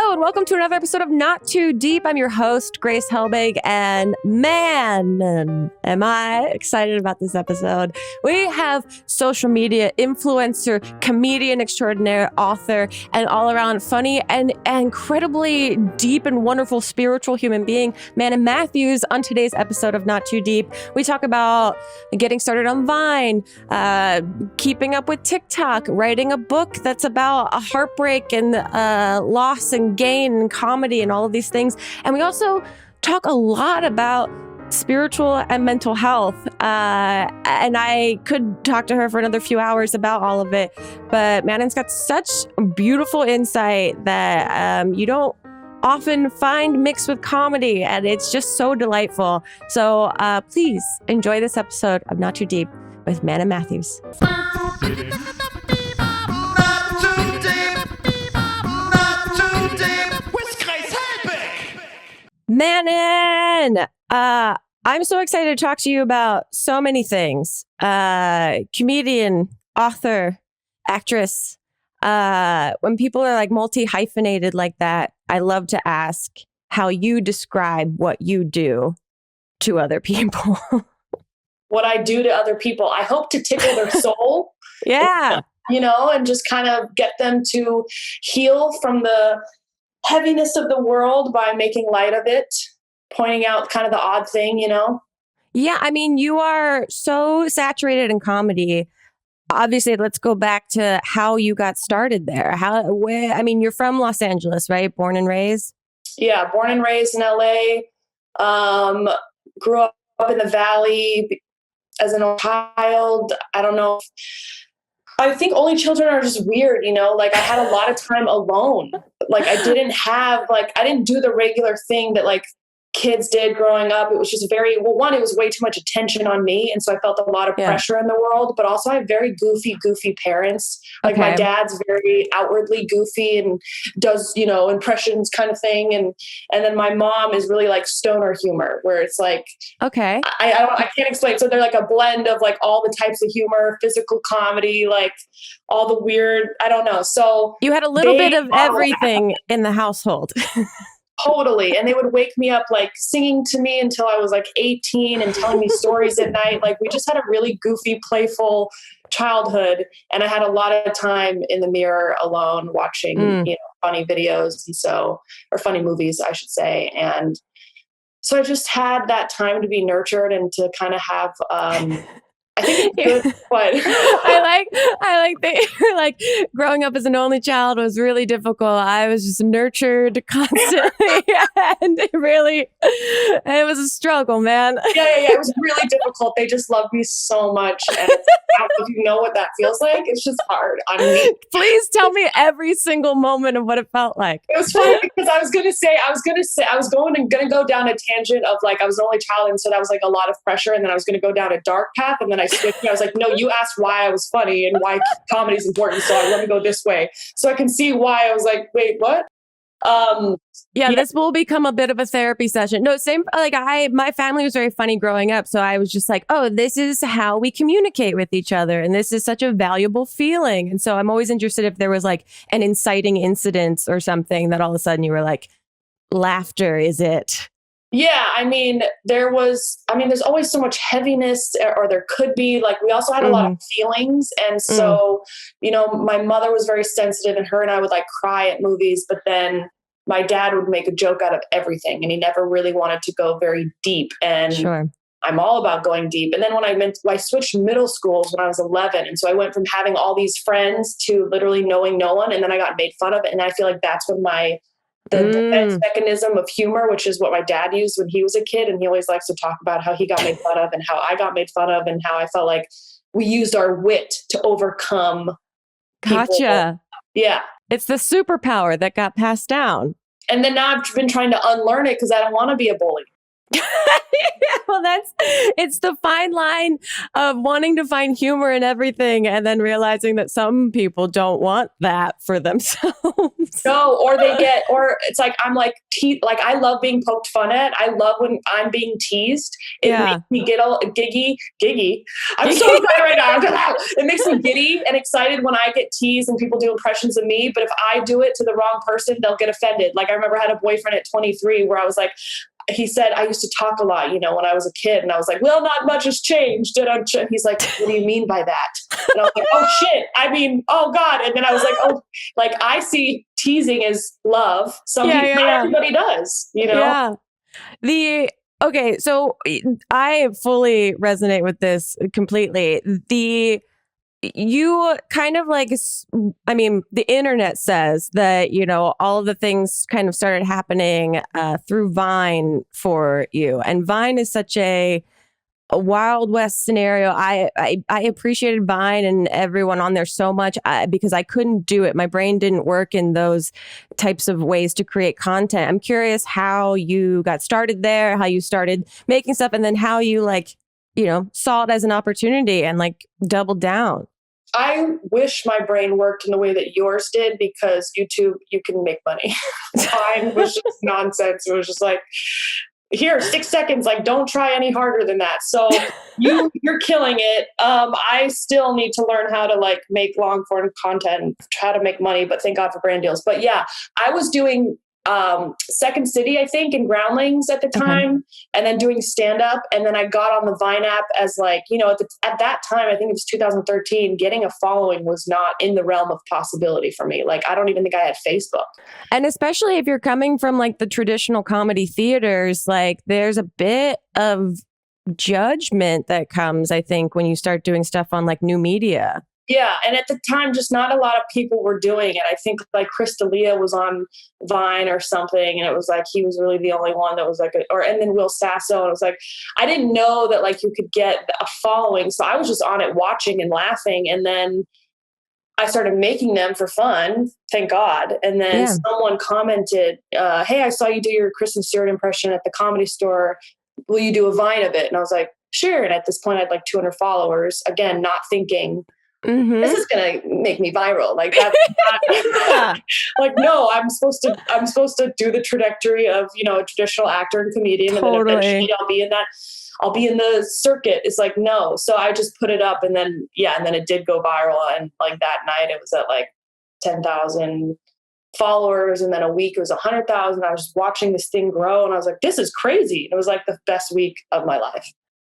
Hello, and welcome to another episode of Not Too Deep. I'm your host, Grace Helbig, and man, am I excited about this episode. We have social media influencer, comedian extraordinaire, author, and all-around funny and incredibly deep and wonderful spiritual human being, Manon Mathews, on today's episode of Not Too Deep. We talk about getting started on Vine, keeping up with TikTok, writing a book that's about a heartbreak and loss and gain and comedy and all of these things. And we also talk a lot about spiritual and mental health. And I could talk to her for another few hours about all of it. But Manon's got such beautiful insight that you don't often find mixed with comedy. And it's just so delightful. So please enjoy this episode of Not Too Deep with Manon Mathews. Manon, I'm so excited to talk to you about so many things. Comedian, author, actress. When people are like multi-hyphenated like that, I love to ask how you describe what you do to other people. What I do to other people, I hope to tickle their soul. Yeah. You know, and just kind of get them to heal from the heaviness of the world by making light of it, pointing out kind of the odd thing, you know? Yeah, I mean, you are so saturated in comedy. Obviously, let's go back to how you got started there. I mean, you're from Los Angeles, right? Born and raised? Yeah, born and raised in LA. Grew up in the Valley as an old child. I don't know. I think only children are just weird, you know, like I had a lot of time alone. Like I didn't do the regular thing that like kids did growing up. It was just one, it was way too much attention on me. And so I felt a lot of pressure in the world, but also I have very goofy parents. Like my dad's very outwardly goofy and does, you know, impressions kind of thing. And then my mom is really like stoner humor where it's like, I can't explain. So they're like a blend of like all the types of humor, physical comedy, like all the weird, I don't know. So you had a little bit of everything in the household. Totally. And they would wake me up like singing to me until I was like 18 and telling me stories at night. Like we just had a really goofy, playful childhood. And I had a lot of time in the mirror alone watching, you know, funny videos or funny movies, I should say. And so I just had that time to be nurtured and to kind of have, I think it's good, but I like that you're like growing up as an only child was really difficult. I was just nurtured constantly and it was a struggle, man. Yeah. It was really difficult. They just loved me so much. And I don't know if you know what that feels like. It's just hard on me. Please tell me every single moment of what it felt like. It was funny because I was going to go down a tangent of like, I was the only child. And so that was like a lot of pressure. And then I was going to go down a dark path. And then I switched. I was like, no, you asked why I was funny and why comedy is important. So I want to go this way. So I can see why I was like, wait, what? This will become a bit of a therapy session. No, same. Like my family was very funny growing up. So I was just like, oh, this is how we communicate with each other. And this is such a valuable feeling. And so I'm always interested if there was like an inciting incident or something that all of a sudden you were like, laughter is it. Yeah, I mean, there's always so much heaviness, or there could be. Like, we also had a lot of feelings. And so, you know, my mother was very sensitive and her and I would like cry at movies, but then my dad would make a joke out of everything. And he never really wanted to go very deep. And I'm all about going deep. And then when I switched middle schools when I was 11. And so I went from having all these friends to literally knowing no one. And then I got made fun of it. And I feel like that's when the defense mechanism of humor, which is what my dad used when he was a kid. And he always likes to talk about how he got made fun of and how I got made fun of and how I felt like we used our wit to overcome people. Gotcha. Yeah. It's the superpower that got passed down. And then now I've been trying to unlearn it because I don't want to be a bully. Well, it's the fine line of wanting to find humor in everything and then realizing that some people don't want that for themselves. No, or it's like, I'm like, like I love being poked fun at. I love when I'm being teased. It makes me get all giggy. I'm so excited right now. It makes me giddy and excited when I get teased and people do impressions of me. But if I do it to the wrong person, they'll get offended. Like I remember I had a boyfriend at 23 where I was like, he said, I used to talk a lot, when I was a kid. And I was like, well, not much has changed. And he's like, what do you mean by that? And I was like, oh, shit. I mean, oh, God. And then I was like, oh, like I see teasing as love. Not everybody does, Yeah. Okay, so I fully resonate with this completely. You kind of like, I mean, the internet says that, all of the things kind of started happening through Vine for you. And Vine is such a Wild West scenario. I appreciated Vine and everyone on there so much because I couldn't do it. My brain didn't work in those types of ways to create content. I'm curious how you got started there, how you started making stuff, and then how you saw it as an opportunity and doubled down. I wish my brain worked in the way that yours did, because YouTube, you can make money. Mine was just nonsense. It was just like, here, 6 seconds. Like, don't try any harder than that. So you're killing it. I still need to learn how to make long form content and try to make money, but thank God for brand deals. But yeah, I was doing Second City, I think, in Groundlings at the time, and then doing stand up. And then I got on the Vine app as at that time, I think it was 2013, getting a following was not in the realm of possibility for me. Like, I don't even think I had Facebook. And especially if you're coming from the traditional comedy theaters, there's a bit of judgment that comes, I think, when you start doing stuff on new media. Yeah. And at the time, just not a lot of people were doing it. I think Chris D'Elia was on Vine or something. And it was he was really the only one that was and then Will Sasso. And it was I didn't know that you could get a following. So I was just on it watching and laughing. And then I started making them for fun. Thank God. And then someone commented, hey, I saw you do your Kristen Stewart impression at the Comedy Store. Will you do a Vine of it? And I was like, sure. And at this point I had 200 followers. Again, not thinking, this is going to make me viral. That's not, no, I'm supposed to do the trajectory of, a traditional actor and comedian. And then eventually I'll be in the circuit. It's no. So I just put it up and then it did go viral. And that night it was at 10,000 followers. And then a week it was 100,000. I was just watching this thing grow and I was like, this is crazy. It was the best week of my life.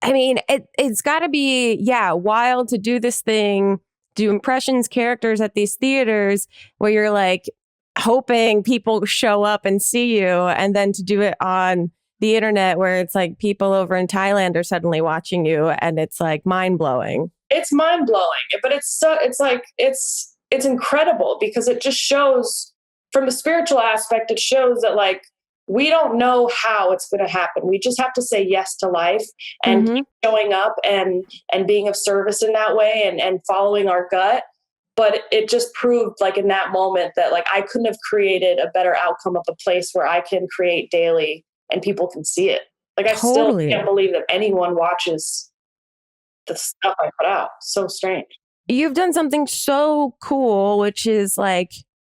I mean, it's got to be, wild to do this thing, do impressions, characters at these theaters where you're hoping people show up and see you, and then to do it on the internet where it's people over in Thailand are suddenly watching you, and it's mind blowing. It's mind blowing, but it's incredible because it just shows from the spiritual aspect. It shows that we don't know how it's going to happen. We just have to say yes to life and keep showing up and being of service in that way and following our gut. But it just proved in that moment that I couldn't have created a better outcome of a place where I can create daily and people can see it. I still can't believe that anyone watches the stuff I put out. So strange. You've done something so cool, which is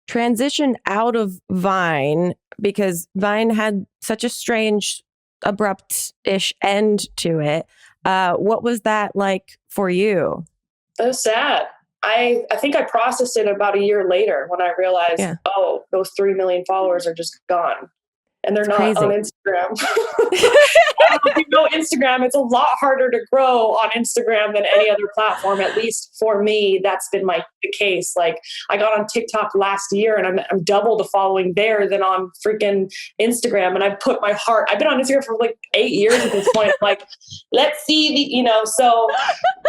transition out of Vine, because Vine had such a strange, abrupt-ish end to it. What was that like for you? It was sad. I think I processed it about a year later when I realized, those 3 million followers are just gone. And they're not on Instagram. I don't know if you know Instagram, it's a lot harder to grow on Instagram than any other platform. At least for me, that's been the case. I got on TikTok last year and I'm double the following there than on freaking Instagram. And I put my heart, I've been on Instagram for 8 years at this point. Let's see so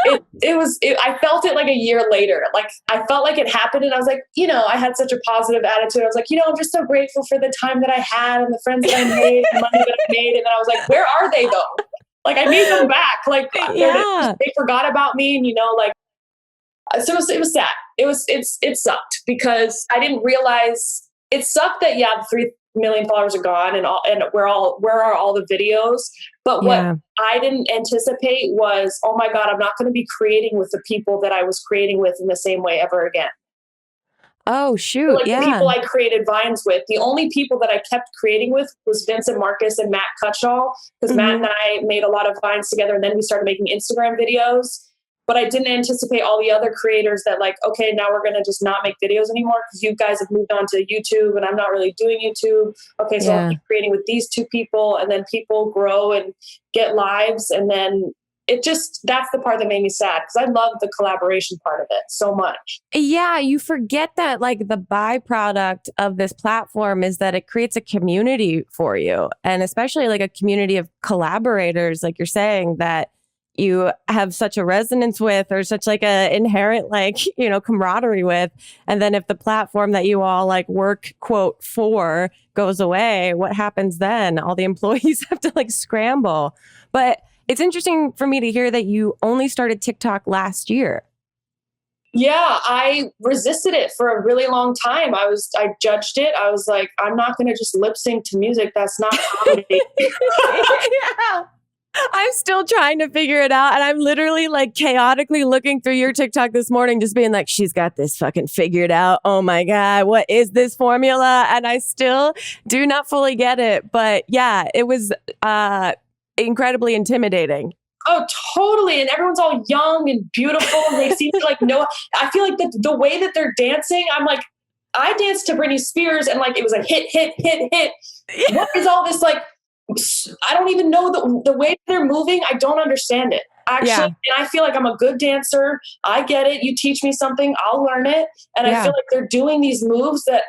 I felt it a year later. I felt like it happened and I was I had such a positive attitude. I was I'm just so grateful for the time that I had and the friends that I made, the money that I made. And then I was where are they though? I need them back. They forgot about me and so it was sad. It sucked because I didn't realize it sucked that million followers are gone, and where are all the videos? But what I didn't anticipate was, oh my God, I'm not going to be creating with the people that I was creating with in the same way ever again. Oh, shoot. Like the people I created Vines with, the only people that I kept creating with was Vincent Marcus and Matt Cutshall, because Matt and I made a lot of Vines together, and then we started making Instagram videos. But I didn't anticipate all the other creators that like, okay, now we're going to just not make videos anymore because you guys have moved on to YouTube and I'm not really doing YouTube. Okay, so I'll keep creating with these two people, and then people grow and get lives, and then that's the part that made me sad, because I love the collaboration part of it so much. Yeah, you forget that like the byproduct of this platform is that it creates a community for you, and especially like a community of collaborators, like you're saying, that you have such a resonance with, or such like a inherent like, camaraderie with. And then if the platform that you all like work quote for goes away, what happens then? All the employees have to like scramble. But it's interesting for me to hear that you only started TikTok last year. Yeah, I resisted it for a really long time. I judged it. I was like, I'm not going to just lip sync to music. That's not comedy. Yeah. I'm still trying to figure it out. And I'm literally like chaotically looking through your TikTok this morning, just being like, she's got this fucking figured out. Oh my God, what is this formula? And I still do not fully get it. But yeah, it was incredibly intimidating. Oh, totally. And everyone's all young and beautiful. And they seem to like know. I feel like the way that they're dancing, I'm like, I danced to Britney Spears and like it was like hit, hit, hit, hit. Yeah. What is all this like? I don't even know the way they're moving. I don't understand it. Actually, and I feel like I'm a good dancer. I get it. You teach me something, I'll learn it. And I feel like they're doing these moves that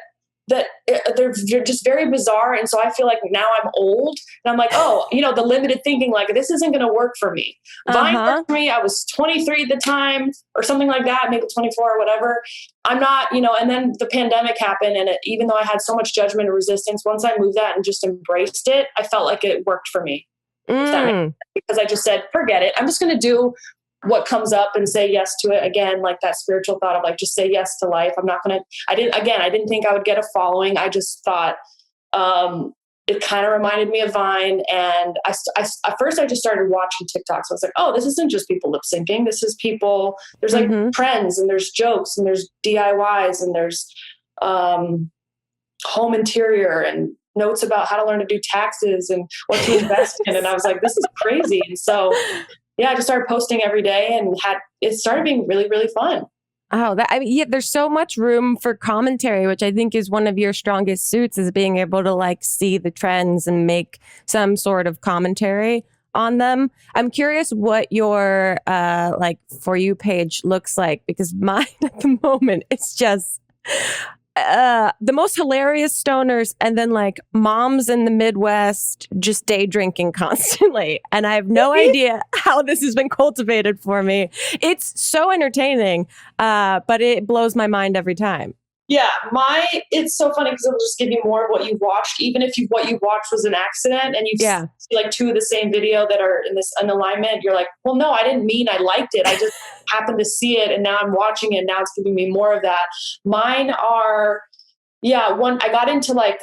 they're just very bizarre. And so I feel like now I'm old and I'm like, oh, the limited thinking, like this isn't going to work for me. Vine worked for me. I was 23 at the time or something like that, maybe 24 or whatever. I'm not, and then the pandemic happened, and even though I had so much judgment and resistance, once I moved that and just embraced it, I felt like it worked for me. Because I just said, forget it. I'm just going to do what comes up and say yes to it. Again, like that spiritual thought of like, just say yes to life. I didn't think I would get a following. I just thought, it kind of reminded me of Vine. And at first I just started watching TikToks. I was like, oh, this isn't just people lip syncing. This is people, there's like trends, and there's jokes, and there's DIYs, and there's, home interior and notes about how to learn to do taxes and what to invest in. And I was like, this is crazy. And so yeah, I just started posting every day, and it started being really, really fun. Oh, there's so much room for commentary, which I think is one of your strongest suits, is being able to like see the trends and make some sort of commentary on them. I'm curious what your like For You page looks like, because mine at the moment, it's just the most hilarious stoners, and then like moms in the Midwest just day drinking constantly. And I have no idea how this has been cultivated for me. It's so entertaining, but it blows my mind every time. Yeah, it's so funny because it'll just give you more of what you watched, even if what you watched was an accident and you see like two of the same video that are in alignment. You're like, well, no, I didn't mean I liked it. I just happened to see it, and now I'm watching it, and now it's giving me more of that. Mine are, I got into like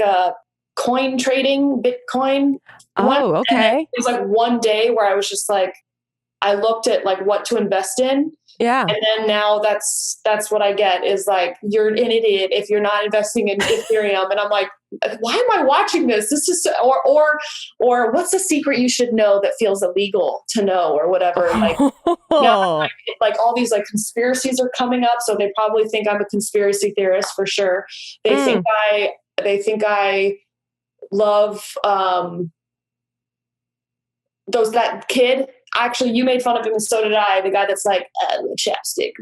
coin trading, Bitcoin. Oh, okay. It was like one day where I was just like, I looked at like what to invest in. Yeah. And then now that's what I get is like, you're an idiot if you're not investing in Ethereum. And I'm like, why am I watching this? This is, or what's the secret you should know that feels illegal to know, or whatever. Like, like all these like conspiracies are coming up. So they probably think I'm a conspiracy theorist for sure. They think I love, that kid. Actually, you made fun of him, and so did I. The guy that's like, chapstick.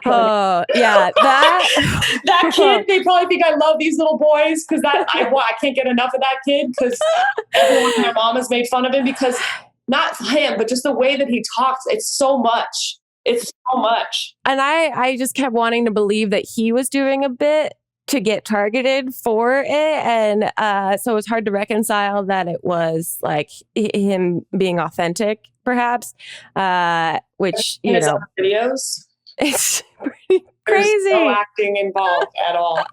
Oh, yeah. That kid, they probably think I love these little boys, because I can't get enough of that kid, because everyone and their mom has made fun of him, because not him, but just the way that he talks. It's so much. It's so much. And I just kept wanting to believe that he was doing a bit to get targeted for it. And so it was hard to reconcile that it was like him being authentic, perhaps, which, in his other videos. It's pretty crazy. There's no acting involved at all.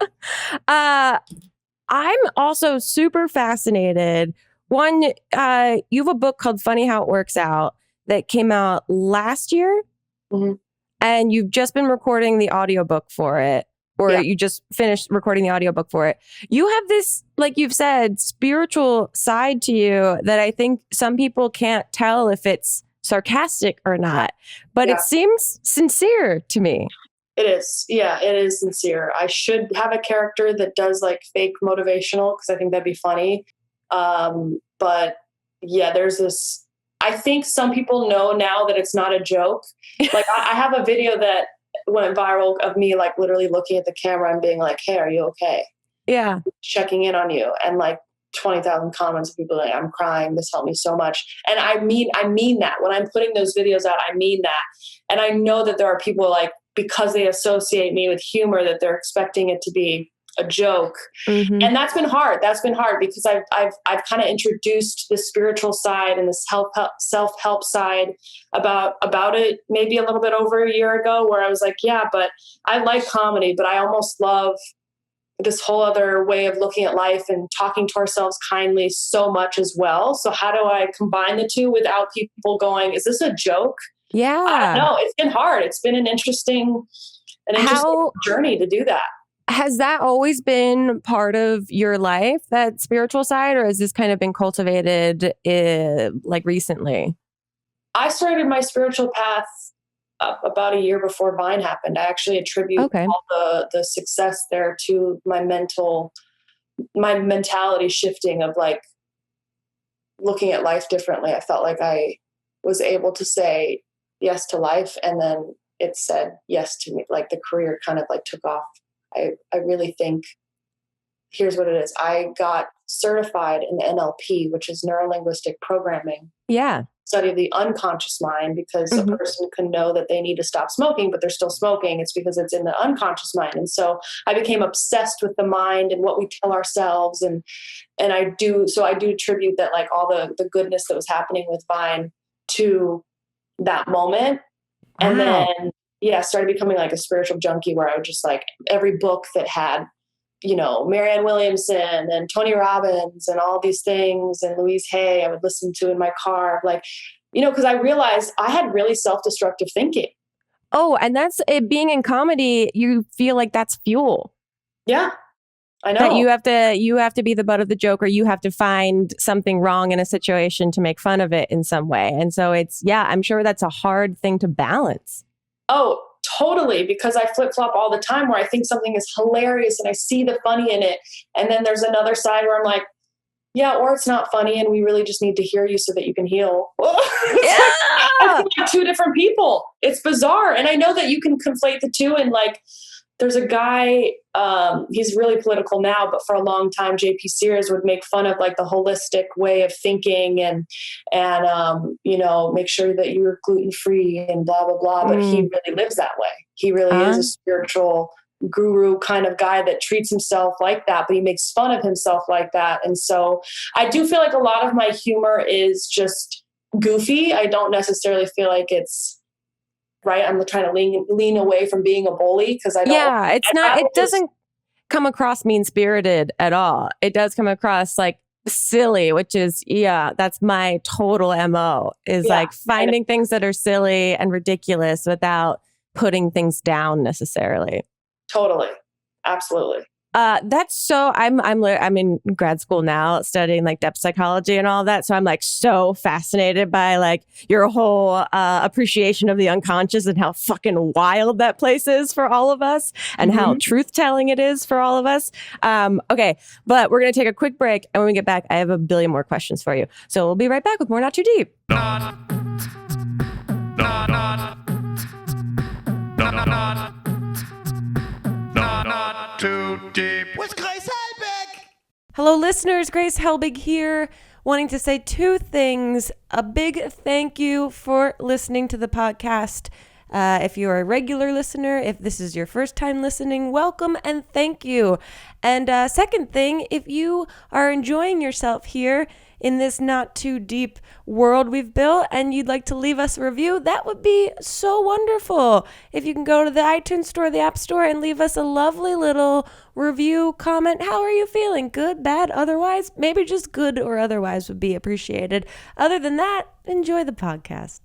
I'm also super fascinated. One, you have a book called Funny How It Works Out that came out last year, and you've just been recording the audiobook for it, or you just finished recording the audiobook for it. You have this, like you've said, spiritual side to you that I think some people can't tell if it's sarcastic or not, but it seems sincere to me. It is. Yeah, it is sincere. I should have a character that does like fake motivational because I think that'd be funny. But yeah, there's this, I think some people know now that it's not a joke. Like I have a video that went viral of me like literally looking at the camera and being like, hey, are you okay? Yeah. Checking in on you. And like 20,000 comments of people like, I'm crying. This helped me so much. And I mean that when I'm putting those videos out, I mean that. And I know that there are people like, because they associate me with humor, that they're expecting it to be a joke. And that's been hard. That's been hard because I've kind of introduced the spiritual side and this self-help side about it maybe a little bit over a year ago, where I was like, yeah, but I like comedy, but I almost love this whole other way of looking at life and talking to ourselves kindly so much as well. So how do I combine the two without people going, is this a joke? Yeah. I don't know. It's been hard. It's been an interesting journey to do that. Has that always been part of your life, that spiritual side, or has this kind of been cultivated like recently? I started my spiritual path about a year before Vine happened. I actually attribute all the success there to my mentality shifting of like looking at life differently. I felt like I was able to say yes to life, and then it said yes to me. Like the career kind of like took off. I really think, here's what it is. I got certified in NLP, which is neuro-linguistic programming. Yeah. Study of the unconscious mind, because a person can know that they need to stop smoking, but they're still smoking. It's because it's in the unconscious mind. And so I became obsessed with the mind and what we tell ourselves. And I do attribute that, like all the goodness that was happening with Vine to that moment. And then, started becoming like a spiritual junkie, where I would just like every book that had, Marianne Williamson and Tony Robbins and all these things and Louise Hay, I would listen to in my car, like, because I realized I had really self-destructive thinking. Oh, and that's it. Being in comedy, you feel like that's fuel. Yeah, I know. That you have to be the butt of the joke, or you have to find something wrong in a situation to make fun of it in some way. And so I'm sure that's a hard thing to balance. Oh, totally. Because I flip-flop all the time where I think something is hilarious and I see the funny in it. And then there's another side where I'm like, yeah, or it's not funny and we really just need to hear you so that you can heal. I feel like two different people. It's bizarre. And I know that you can conflate the two, and like, there's a guy, he's really political now, but for a long time, JP Sears would make fun of like the holistic way of thinking and make sure that you were gluten-free and blah, blah, blah. But he really lives that way. He really is a spiritual guru kind of guy that treats himself like that, but he makes fun of himself like that. And so I do feel like a lot of my humor is just goofy. I don't necessarily feel like it's right. I'm trying to lean away from being a bully, because I don't. Yeah, it doesn't come across mean-spirited at all. It does come across like silly, which is, that's my total MO, is like finding things that are silly and ridiculous without putting things down necessarily. Totally. Absolutely. That's so I'm in grad school now studying like depth psychology and all that. So I'm like so fascinated by like your whole appreciation of the unconscious and how fucking wild that place is for all of us, and how truth telling it is for all of us. Okay, but we're going to take a quick break, and when we get back, I have a billion more questions for you. So we'll be right back with more Not Too Deep. Not too deep with Grace Helbig. Hello, listeners. Grace Helbig here, wanting to say two things. A big thank you for listening to the podcast. If you're a regular listener, if this is your first time listening, welcome and thank you. And second thing, if you are enjoying yourself here in this not too deep world we've built and you'd like to leave us a review, that would be so wonderful. If you can go to the iTunes store, the App Store, and leave us a lovely little review, comment. How are you feeling? Good, bad, otherwise? Maybe just good or otherwise would be appreciated. Other than that, enjoy the podcast.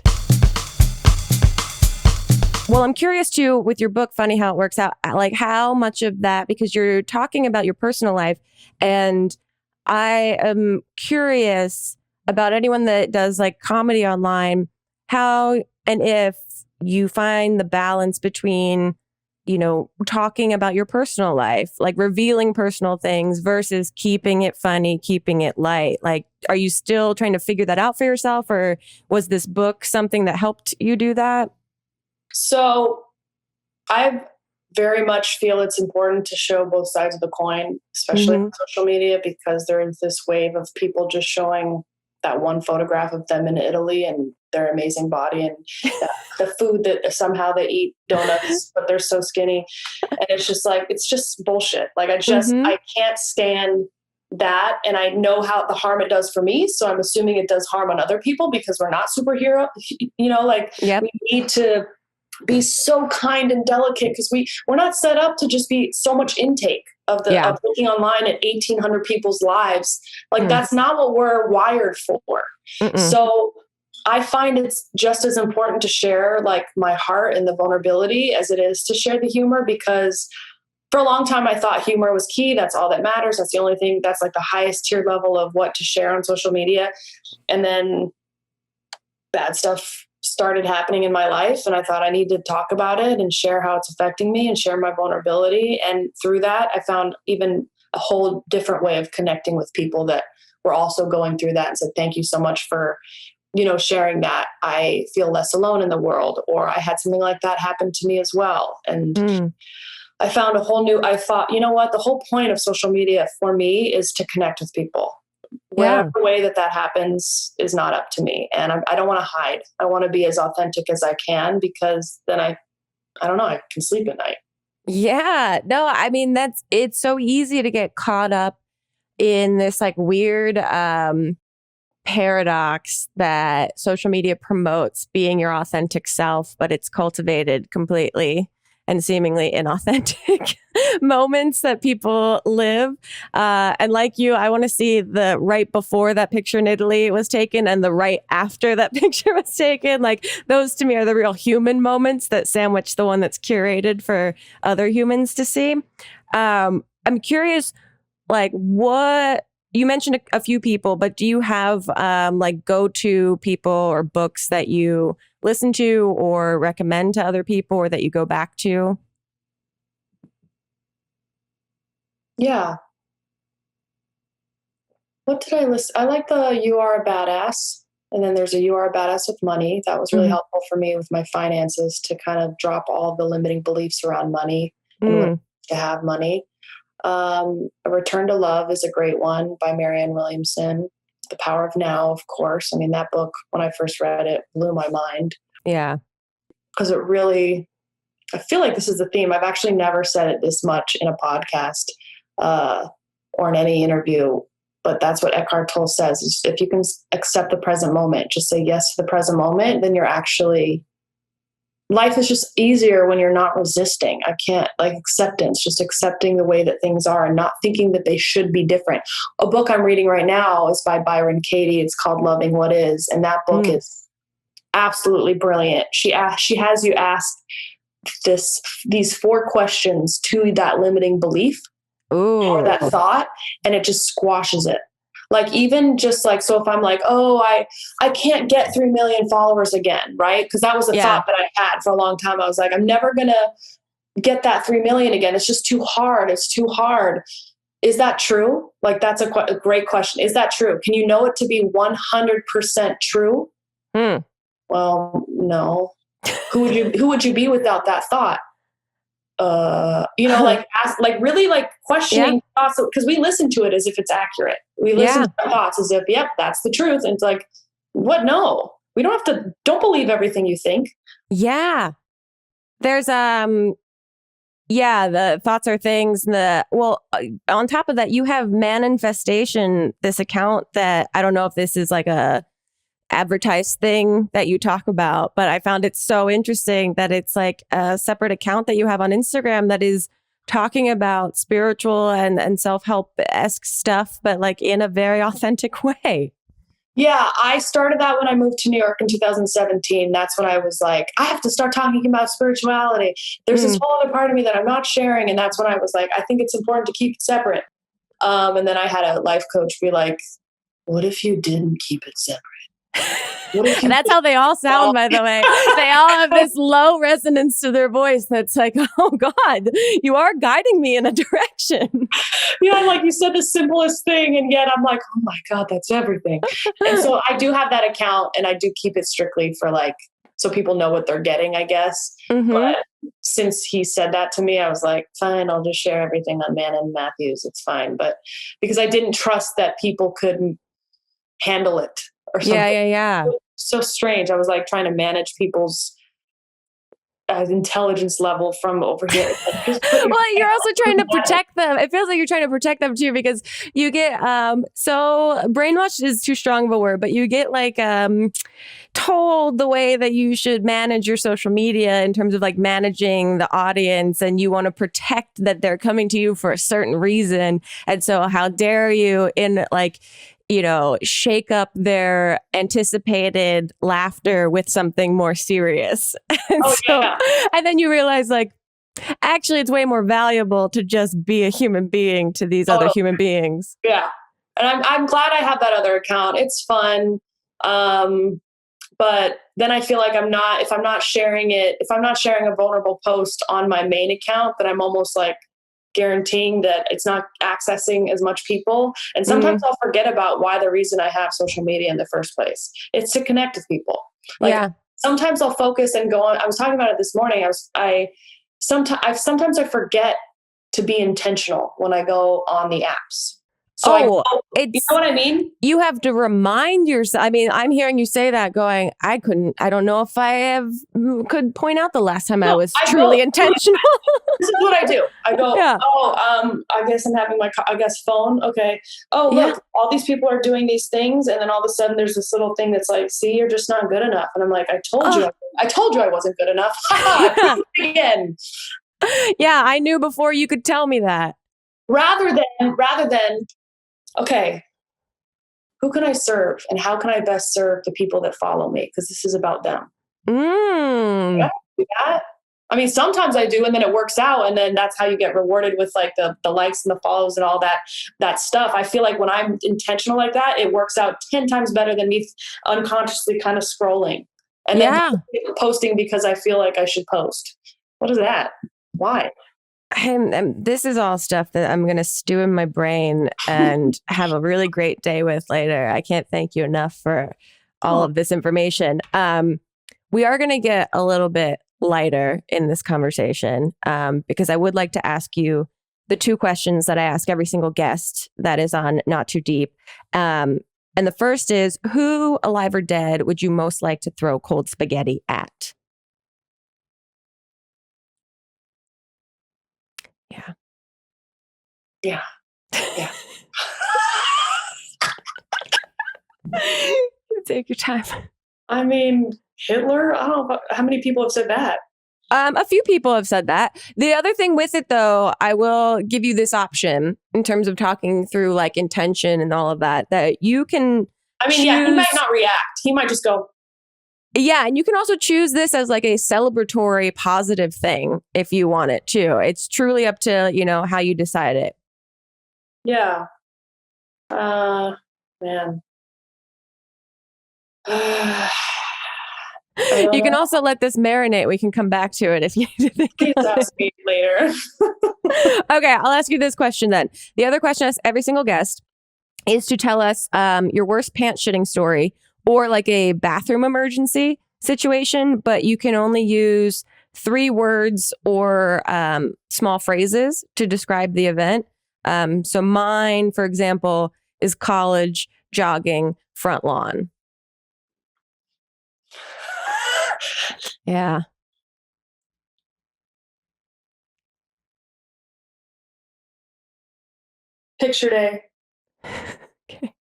Well, I'm curious too, with your book, Funny How It Works Out, like how much of that, because you're talking about your personal life, and I am curious about anyone that does like comedy online, how and if you find the balance between, you know, talking about your personal life, like revealing personal things versus keeping it funny, keeping it light. Like, are you still trying to figure that out for yourself, or was this book something that helped you do that? So I very much feel it's important to show both sides of the coin, especially on social media, because there is this wave of people just showing that one photograph of them in Italy and their amazing body and the food that somehow they eat donuts, but they're so skinny. And it's just like, it's just bullshit. Like I can't stand that. And I know how the harm it does for me. So I'm assuming it does harm on other people because we're not superhero, you know, like we need to be so kind and delicate because we're not set up to just be so much intake of looking online at 1,800 people's lives. Like that's not what we're wired for. So I find it's just as important to share like my heart and the vulnerability as it is to share the humor, because for a long time I thought humor was key. That's all that matters. That's the only thing that's like the highest tier level of what to share on social media. And then bad stuff started happening in my life, and I thought I need to talk about it and share how it's affecting me and share my vulnerability. And through that, I found even a whole different way of connecting with people that were also going through that, and said, thank you so much for, you know, sharing that. I feel less alone in the world, or I had something like that happen to me as well. And I found I thought, you know what, the whole point of social media for me is to connect with people. Whatever way that happens is not up to me. And I don't want to hide. I want to be as authentic as I can, because then I don't know, I can sleep at night. Yeah, no, I mean, it's so easy to get caught up in this like weird paradox that social media promotes being your authentic self, but it's cultivated completely and seemingly inauthentic moments that people live. And like you, I want to see the right before that picture in Italy was taken and the right after that picture was taken. Like those to me are the real human moments that sandwich the one that's curated for other humans to see. I'm curious, like what you mentioned a few people, but do you have like go-to people or books that you listen to or recommend to other people or that you go back to? Yeah. What did I listen? I like the You Are a Badass. And then there's a You Are a Badass with Money. That was really helpful for me with my finances, to kind of drop all the limiting beliefs around money and to have money. A Return to Love is a great one by Marianne Williamson. The Power of Now, of course. I mean, that book, when I first read it, blew my mind. Yeah. Because it really, I feel like this is the theme. I've actually never said it this much in a podcast or in any interview, but that's what Eckhart Tolle says. Is if you can accept the present moment, just say yes to the present moment, then you're actually, life is just easier when you're not resisting. I can't, like, acceptance, just accepting the way that things are and not thinking that they should be different. A book I'm reading right now is by Byron Katie. It's called Loving What Is. And that book is absolutely brilliant. She has you ask these 4 questions to that limiting belief or that thought, and it just squashes it. Like, even just like, so if I'm like, oh, I can't get 3 million followers again, right? Because that was a thought that I had for a long time. I was like, I'm never going to get that 3 million again. It's just too hard. It's too hard. Is that true? Like, that's a great question. Is that true? Can you know it to be 100% true? Well, no. Who would you be without that thought? You know, like ask, like really like questioning thoughts, because we listen to it as if it's accurate. We listen to our thoughts as if, yep, that's the truth. And it's like, what? No, we don't have to, don't believe everything you think. Yeah. There's the thoughts are things. On top of that, you have Manifestation, this account that I don't know if this is like a advertised thing that you talk about, but I found it so interesting that it's like a separate account that you have on Instagram that is talking about spiritual and self-help-esque stuff, but like in a very authentic way. Yeah, I started that when I moved to New York in 2017. That's when I was like, I have to start talking about spirituality. There's this whole other part of me that I'm not sharing. And that's when I was like, I think it's important to keep it separate. And then I had a life coach be like, what if you didn't keep it separate? And that's how they all sound, by the way. They all have this low resonance to their voice that's like, oh God, you are guiding me in a direction. Yeah, like you said the simplest thing, and yet I'm like, oh my God, that's everything. And so I do have that account, and I do keep it strictly for like, so people know what they're getting, I guess. Mm-hmm. But since he said that to me, I was like, fine, I'll just share everything on Manon Mathews. It's fine. But because I didn't trust that people couldn't handle it or something. Yeah. So strange. I was like trying to manage people's intelligence level from over here. Well, you're also trying to protect them. It feels like you're trying to protect them too, because you get so brainwashed is too strong of a word, but you get like told the way that you should manage your social media in terms of like managing the audience, and you want to protect that they're coming to you for a certain reason. And so how dare you in like, you know, shake up their anticipated laughter with something more serious. And then you realize like, actually, it's way more valuable to just be a human being to these other human beings. Yeah. And I'm glad I have that other account. It's fun. But then I feel like if I'm not sharing a vulnerable post on my main account, then I'm almost like guaranteeing that it's not accessing as much people. And sometimes I'll forget about why the reason I have social media in the first place. It's to connect with people. Like sometimes I'll focus and go on. I was talking about it this morning. Sometimes I forget to be intentional when I go on the apps. So you know what I mean? You have to remind yourself. I mean, I'm hearing you say that going, I don't know if I could point out the last time I was truly intentional. This is what I do. I go, I guess I'm having my phone. Okay. Oh, look, all these people are doing these things. And then all of a sudden there's this little thing that's like, see, you're just not good enough. And I'm like, I told you I wasn't good enough. Again. Yeah. I knew before you could tell me that. Rather than, okay, who can I serve and how can I best serve the people that follow me? Because this is about them. Yeah, that. I mean, sometimes I do, and then it works out, and then that's how you get rewarded with like the likes and the follows and all that stuff. I feel like when I'm intentional like that, it works out 10 times better than me unconsciously kind of scrolling and then posting because I feel like I should post. What is that? Why? This is all stuff that I'm going to stew in my brain and have a really great day with later. I can't thank you enough for all of this information. We are going to get a little bit lighter in this conversation because I would like to ask you the two questions that I ask every single guest that is on Not Too Deep. And the first is, who, alive or dead, would you most like to throw cold spaghetti at? Yeah. Take your time. I mean, Hitler? I don't know how many people have said that. A few people have said that. The other thing with it, though, I will give you this option in terms of talking through like intention and all of that you can choose. He might not react. He might just go. Yeah, and you can also choose this as like a celebratory, positive thing if you want it too. It's truly up to, how you decide it. Yeah. Man. You can also let this marinate. We can come back to it if you need to think about it later. Okay, I'll ask you this question then. The other question I ask every single guest is to tell us your worst pants shitting story or like a bathroom emergency situation, but you can only use 3 words or small phrases to describe the event. So mine, for example, is college, jogging, front lawn. Yeah. Picture day. Okay.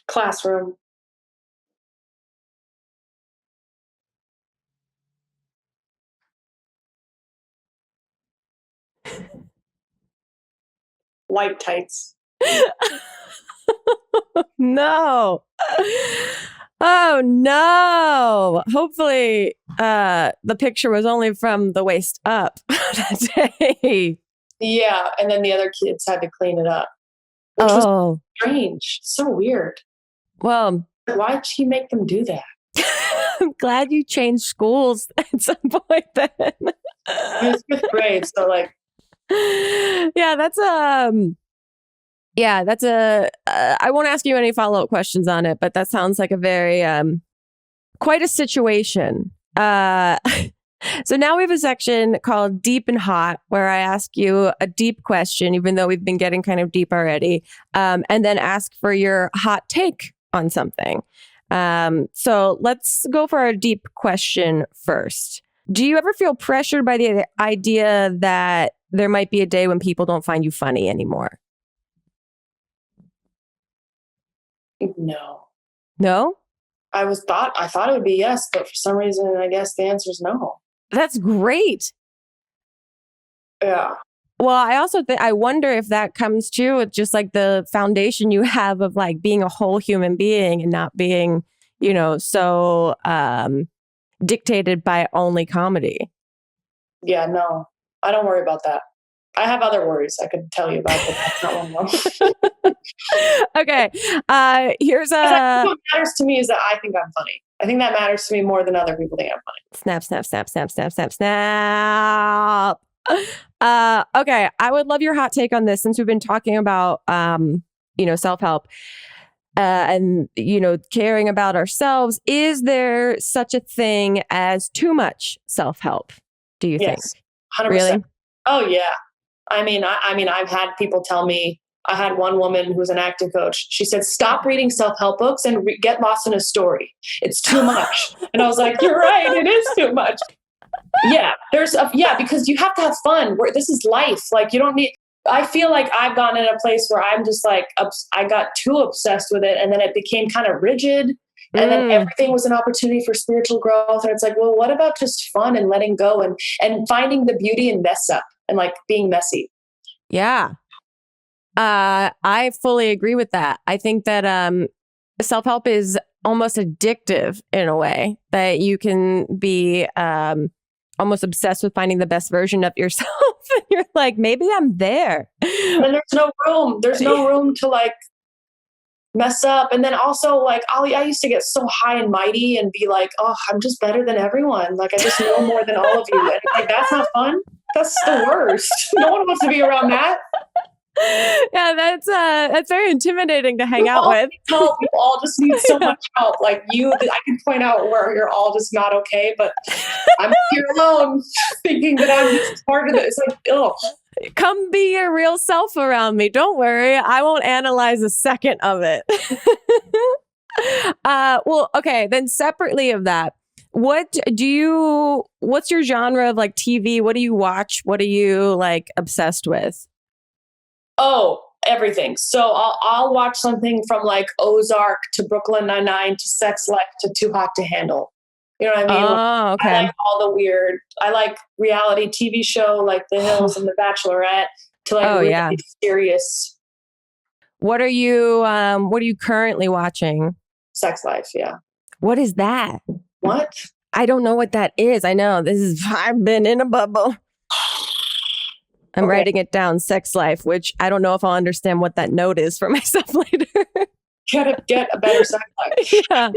Classroom. White tights. No. Oh no. Hopefully the picture was only from the waist up that day. Yeah, and then the other kids had to clean it up, which was strange. So weird. Well, why'd she make them do that? I'm glad you changed schools at some point then. It's 5th grade, so like. Yeah, that's I won't ask you any follow-up questions on it, but that sounds like a very quite a situation. So now we have a section called Deep and Hot, where I ask you a deep question, even though we've been getting kind of deep already, and then ask for your hot take on something. So let's go for our deep question first. Do you ever feel pressured by the idea that there might be a day when people don't find you funny anymore? No. No? I thought it would be yes, but for some reason, I guess the answer is no. That's great. Yeah. Well, I also I wonder if that comes too with just like the foundation you have of like being a whole human being and not being, so dictated by only comedy. Yeah, no, I don't worry about that. I have other worries I could tell you about, but that's not one of them. Okay. Here's what matters to me is that I think I'm funny. I think that matters to me more than other people think I'm funny. Snap, snap, snap, snap, snap, snap, snap. Okay. I would love your hot take on this since we've been talking about, self-help and, caring about ourselves. Is there such a thing as too much self-help? Do you think? 100%. Really? Oh yeah. I mean, I've had people tell me, I had one woman who's an acting coach. She said, stop reading self-help books and get lost in a story. It's too much. And I was like, you're right. It is too much. Yeah. Because you have to have fun. This is life. Like you don't need, I feel like I've gotten in a place where I'm just like, I got too obsessed with it. And then it became kind of rigid. And then everything was an opportunity for spiritual growth. And it's like, well, what about just fun and letting go and finding the beauty in mess up and like being messy? Yeah. I fully agree with that. I think that self-help is almost addictive in a way that you can be almost obsessed with finding the best version of yourself. And you're like, maybe I'm there. And there's no room. There's no room to like mess up. And then also like, I used to get so high and mighty and be like, oh, I'm just better than everyone. Like I just know more than all of you. And like, that's not fun. That's the worst. No one wants to be around that. Yeah, that's very intimidating to hang out with. Help. You all just need so much help. Like I can point out where you're all just not okay, but I'm here alone thinking that I'm just part of it. It's like, ugh. Come be your real self around me. Don't worry. I won't analyze a second of it. Well, okay. Then separately of that, what's your genre of like TV? What do you watch? What are you like obsessed with? Oh, everything. So I'll watch something from like Ozark to Brooklyn Nine-Nine to Sex Life to Too Hot to Handle. You know what I mean? Oh, okay. I like all the weird. I like reality TV show like The Hills and The Bachelorette to like really serious. What are you currently watching? Sex Life, yeah. What is that? What? I don't know what that is. I know I've been in a bubble. I'm writing it down, Sex Life, which I don't know if I'll understand what that note is for myself later. Get a better sex life. Yeah.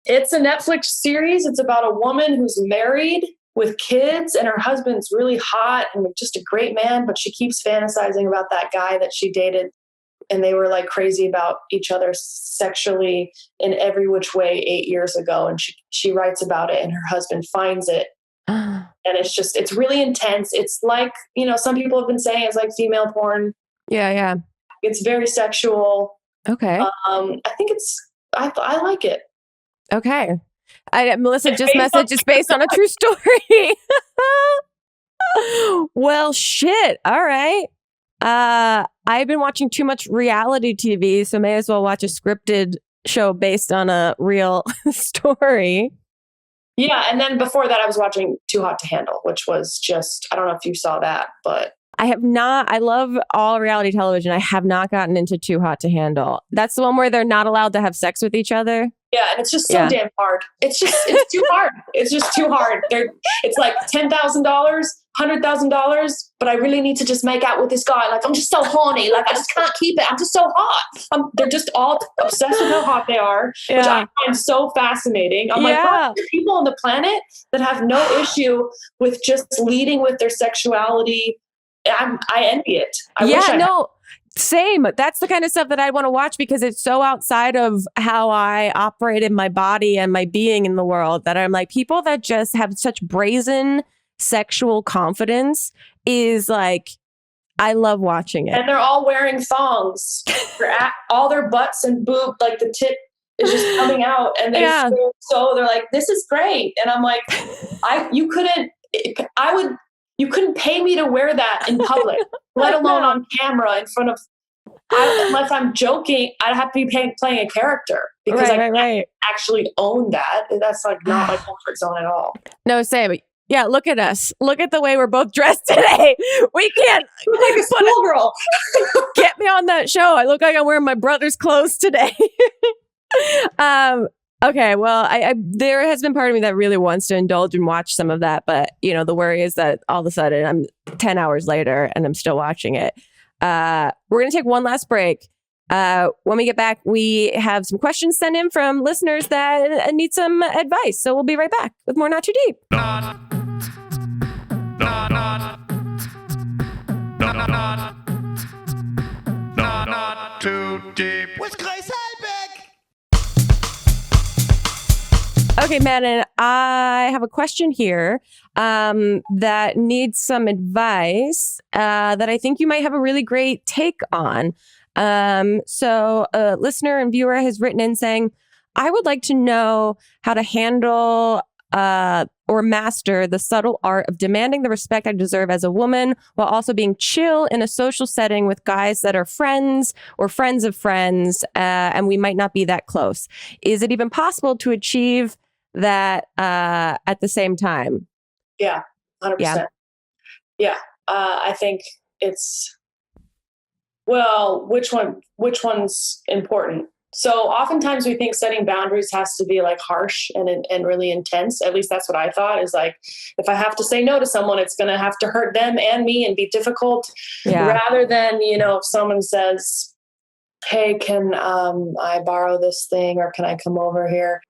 It's a Netflix series. It's about a woman who's married with kids and her husband's really hot and just a great man, but she keeps fantasizing about that guy that she dated. And they were like crazy about each other sexually in every which way 8 years ago. And she writes about it and her husband finds it. And it's really intense. It's like, some people have been saying it's like female porn. Yeah, yeah. It's very sexual. Okay. I think I like it. Okay. Melissa just messaged it's based on a true story. Well, shit. All right. I've been watching too much reality TV, so may as well watch a scripted show based on a real story. Yeah, and then before that, I was watching Too Hot to Handle, which was just, I don't know if you saw that, but... I have not. I love all reality television. I have not gotten into Too Hot to Handle. That's the one where they're not allowed to have sex with each other. Yeah, and it's just so damn hard. It's too hard. It's just too hard. It's like $10,000, $100,000, but I really need to just make out with this guy. Like, I'm just so horny. Like, I just can't keep it. I'm just so hot. They're just all obsessed with how hot they are, which I find so fascinating. I'm like, wow, there are people on the planet that have no issue with just leading with their sexuality. I envy it. I wish I Same. That's the kind of stuff that I want to watch because it's so outside of how I operate in my body and my being in the world that I'm like, people that just have such brazen sexual confidence is like, I love watching it. And they're all wearing thongs. All their butts and boob, like the tip is just coming out. And they so they're like, this is great. And I'm like, you couldn't pay me to wear that in public, let alone on camera in front of, unless I'm joking, I'd have to be playing a character because I can't actually own that. That's like not my comfort zone at all. No, same. Yeah, look at us. Look at the way we're both dressed today. We can't. Like a schoolgirl. Get me on that show. I look like I'm wearing my brother's clothes today. Okay, well, I there has been part of me that really wants to indulge and watch some of that, but the worry is that all of a sudden I'm 10 hours later and I'm still watching it. We're gonna take one last break. When we get back, we have some questions sent in from listeners that need some advice. So we'll be right back with more Not Too Deep. Not too deep with Grace Helbig. Okay, Manon, I have a question here that needs some advice that I think you might have a really great take on. So a listener and viewer has written in saying, I would like to know how to handle or master the subtle art of demanding the respect I deserve as a woman while also being chill in a social setting with guys that are friends or friends of friends, and we might not be that close. Is it even possible to achieve that at the same time? Yeah, 100%. Yeah. I think it's, well, which one's important? So oftentimes we think setting boundaries has to be like harsh and really intense. At least that's what I thought, is like, if I have to say no to someone, it's going to have to hurt them and me and be difficult, rather than, if someone says, hey, can I borrow this thing, or can I come over here?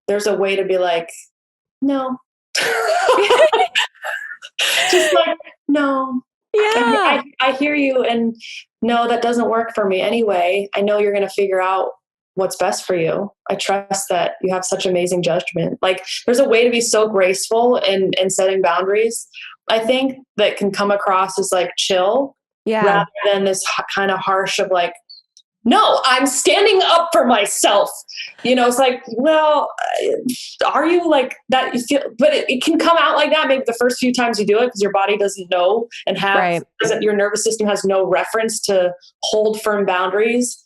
There's a way to be like, no. Just like, no. Yeah. I hear you, and no, that doesn't work for me anyway. I know you're going to figure out what's best for you. I trust that you have such amazing judgment. Like, there's a way to be so graceful in setting boundaries, I think, that can come across as like chill, rather than this kind of harsh of like, no, I'm standing up for myself. It's like, well, are you like that? You feel, but it can come out like that maybe the first few times you do it because your body doesn't know and your nervous system has no reference to hold firm boundaries.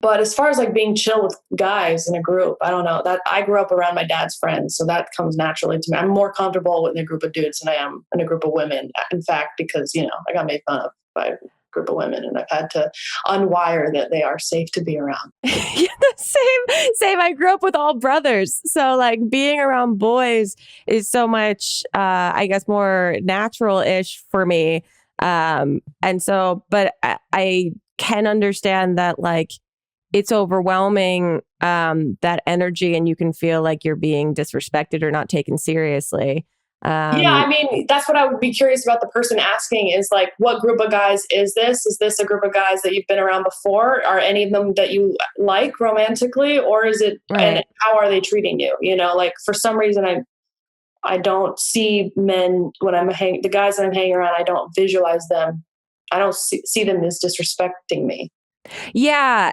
But as far as like being chill with guys in a group, I don't know, that I grew up around my dad's friends, so that comes naturally to me. I'm more comfortable in a group of dudes than I am in a group of women. In fact, because I got made fun of by group of women and I've had to unwire that they are safe to be around. Same. I grew up with all brothers. So like being around boys is so much, I guess, more natural-ish for me. And so, but I can understand that like it's overwhelming, that energy, and you can feel like you're being disrespected or not taken seriously. I mean, that's what I would be curious about the person asking is like, what group of guys is this? Is this a group of guys that you've been around before? Are any of them that you like romantically, or is it, and how are they treating you? Like for some reason, I don't see men when the guys that I'm hanging around, I don't visualize them. I don't see them as disrespecting me. Yeah,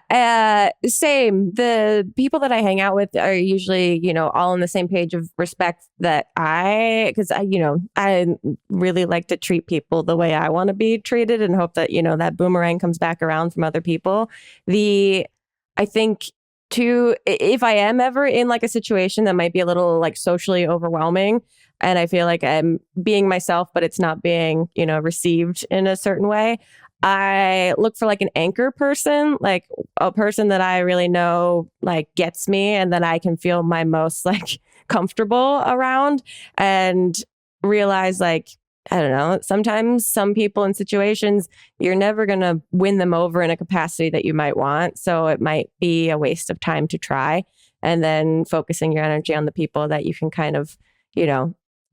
same. The people that I hang out with are usually, all on the same page of respect because I really like to treat people the way I want to be treated and hope that, that boomerang comes back around from other people. I think too, if I am ever in like a situation that might be a little like socially overwhelming and I feel like I'm being myself, but it's not being, received in a certain way, I look for like an anchor person, like a person that I really know like gets me and that I can feel my most like comfortable around and realize like, I don't know, sometimes some people in situations, you're never going to win them over in a capacity that you might want. So it might be a waste of time to try. And then focusing your energy on the people that you can kind of,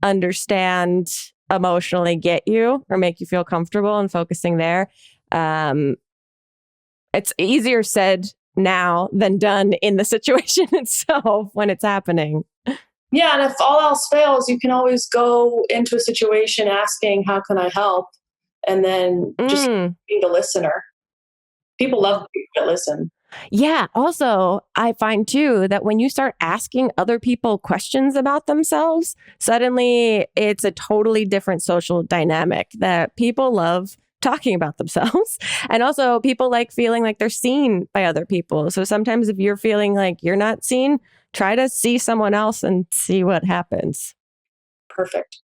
understand, emotionally get you or make you feel comfortable and focusing there. It's easier said now than done in the situation itself when it's happening. Yeah. And if all else fails, you can always go into a situation asking, how can I help? And then just be the listener. People love people that listen. Yeah. Also, I find too that when you start asking other people questions about themselves, suddenly it's a totally different social dynamic that people love talking about themselves. And also, people like feeling like they're seen by other people. So sometimes if you're feeling like you're not seen, try to see someone else and see what happens. Perfect.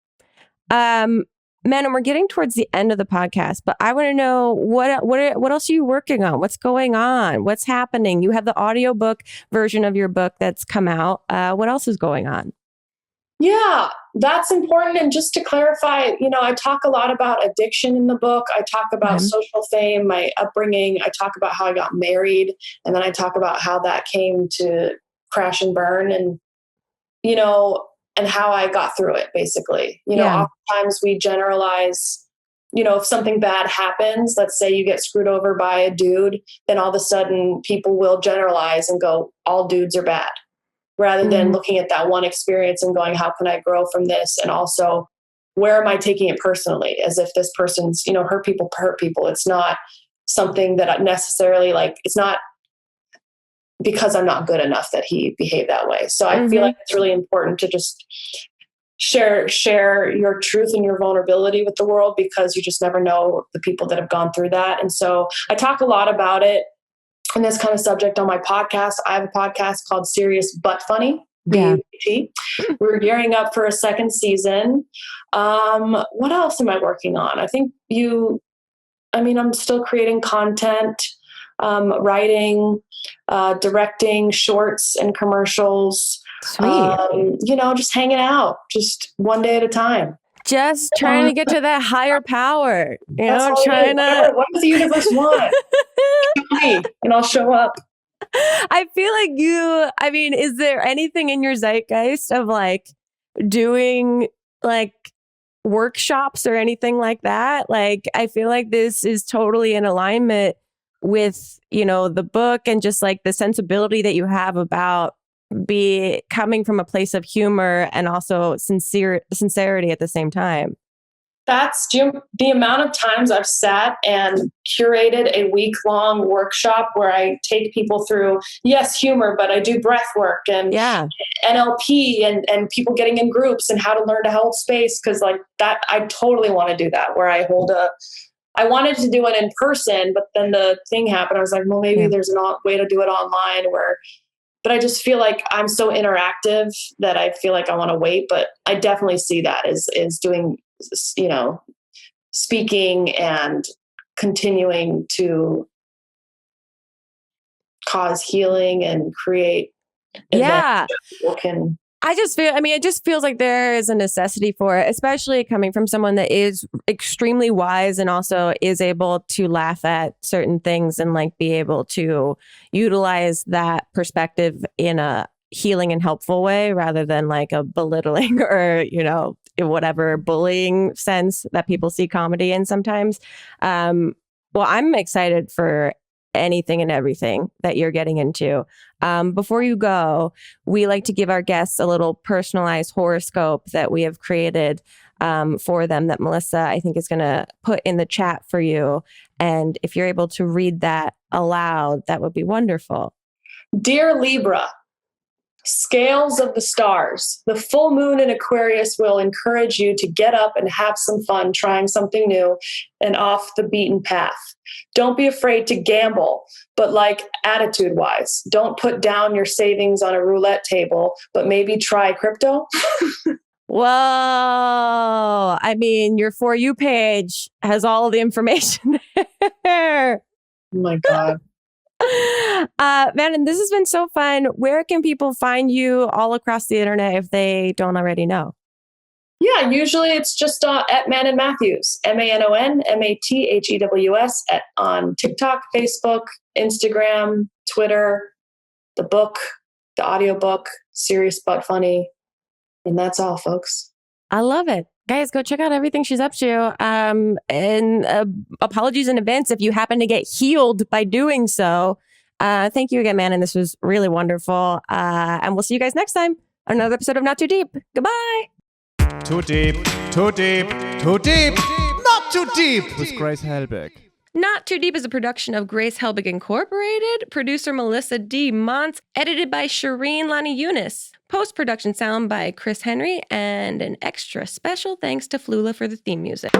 Manon, we're getting towards the end of the podcast, but I want to know what else are you working on? What's going on? What's happening? You have the audiobook version of your book that's come out. What else is going on? Yeah, that's important. And just to clarify, I talk a lot about addiction in the book. I talk about social fame, my upbringing. I talk about how I got married. And then I talk about how that came to crash and burn and, and how I got through it, basically. Oftentimes we generalize, if something bad happens, let's say you get screwed over by a dude, then all of a sudden people will generalize and go, all dudes are bad, rather than looking at that one experience and going, how can I grow from this? And also, where am I taking it personally? As if this person's, hurt people. It's not something that necessarily it's not because I'm not good enough that he behaved that way. So I feel like it's really important to just share your truth and your vulnerability with the world, because you just never know the people that have gone through that. And so I talk a lot about it and this kind of subject on my podcast. I have a podcast called Serious But Funny. Yeah. We're gearing up for a second season. What else am I working on? I'm still creating content, writing, directing shorts and commercials. Sweet. Just hanging out, just one day at a time. Just trying to get to that higher power. What does the universe want? And I'll show up. I feel like is there anything in your zeitgeist of like doing like workshops or anything like that? Like, I feel like this is totally in alignment with, the book and just like the sensibility that you have about coming from a place of humor and also sincerity at the same time. That's the amount of times I've sat and curated a week-long workshop where I take people through, yes, humor, but I do breath work and NLP and people getting in groups and how to learn to hold space. Cause like that, I totally want to do that, where I wanted to do it in person, but then the thing happened. I was like, well, maybe there's a way to do it online but I just feel like I'm so interactive that I feel like I want to wait, but I definitely see that as doing, speaking and continuing to cause healing and create events that people can. It just feels like there is a necessity for it, especially coming from someone that is extremely wise and also is able to laugh at certain things and like be able to utilize that perspective in a healing and helpful way rather than like a belittling or, whatever bullying sense that people see comedy in sometimes. Well, I'm excited for anything and everything that you're getting into. Before you go, we like to give our guests a little personalized horoscope that we have created for them that Melissa, I think, is going to put in the chat for you. And if you're able to read that aloud, that would be wonderful. Dear Libra, scales of the stars, the full moon in Aquarius will encourage you to get up and have some fun trying something new and off the beaten path. Don't be afraid to gamble, but like attitude-wise. Don't put down your savings on a roulette table, but maybe try crypto. Whoa. I mean, your For You page has all the information there. Oh my God. Manon, this has been so fun. Where can people find you all across the internet if they don't already know? Yeah, usually it's just at Manon Mathews, MANON MATHEWS on TikTok, Facebook, Instagram, Twitter, the book, the audiobook, Serious But Funny. And that's all, folks. I love it. Guys, go check out everything she's up to. And apologies in advance if you happen to get healed by doing so. Thank you again, Manon. This was really wonderful. And we'll see you guys next time on another episode of Not Too Deep. Goodbye. Too deep, too deep, too deep, not too deep with Grace Helbig. Not Too Deep is a production of Grace Helbig Incorporated, producer Melissa D. Montz, edited by Shireen Lani Yunus, post-production sound by Chris Henry, and an extra special thanks to Flula for the theme music.